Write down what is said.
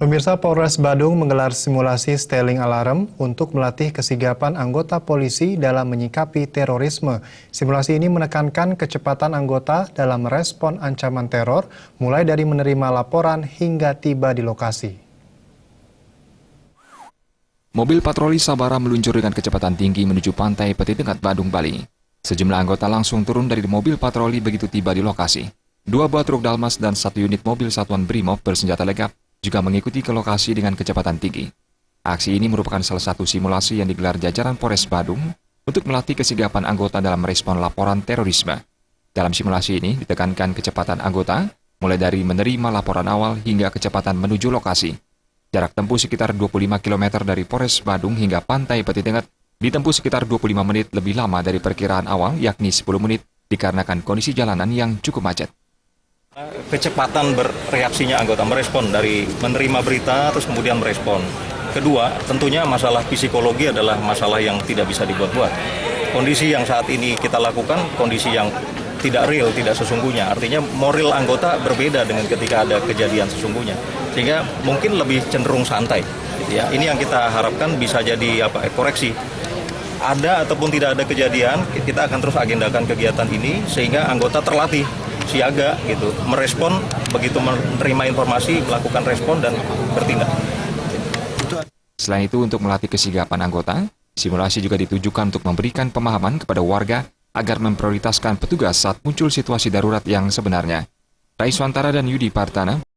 Pemirsa, Polres Badung menggelar simulasi stealing alarm untuk melatih kesigapan anggota polisi dalam menyikapi terorisme. Simulasi ini menekankan kecepatan anggota dalam merespon ancaman teror, mulai dari menerima laporan hingga tiba di lokasi. Mobil patroli Sabara meluncur dengan kecepatan tinggi menuju pantai Peti Tengah, Badung, Bali. Sejumlah anggota langsung turun dari mobil patroli begitu tiba di lokasi. 2 buah truk Dalmas dan 1 unit mobil satuan Brimob bersenjata lengkap juga mengikuti ke lokasi dengan kecepatan tinggi. Aksi ini merupakan salah satu simulasi yang digelar jajaran Polres Badung untuk melatih kesigapan anggota dalam merespon laporan terorisme. Dalam simulasi ini ditekankan kecepatan anggota, mulai dari menerima laporan awal hingga kecepatan menuju lokasi. Jarak tempuh sekitar 25 km dari Polres Badung hingga pantai Peti Tengah ditempuh sekitar 25 menit lebih lama dari perkiraan awal, yakni 10 menit, dikarenakan kondisi jalanan yang cukup macet. Kecepatan bereaksinya anggota merespon dari menerima berita terus kemudian merespon. Kedua, tentunya masalah psikologi adalah masalah yang tidak bisa dibuat-buat. Kondisi yang saat ini kita lakukan kondisi yang tidak real, tidak sesungguhnya. Artinya moral anggota berbeda dengan ketika ada kejadian sesungguhnya. Sehingga mungkin lebih cenderung santai. Ya, ini yang kita harapkan bisa jadi koreksi. Ada ataupun tidak ada kejadian, kita akan terus agendakan kegiatan ini sehingga anggota terlatih siaga gitu, merespon begitu menerima informasi, melakukan respon dan bertindak. Selain itu, untuk melatih kesigapan anggota, simulasi juga ditujukan untuk memberikan pemahaman kepada warga agar memprioritaskan petugas saat muncul situasi darurat yang sebenarnya. Raiswantara dan Yudi Partana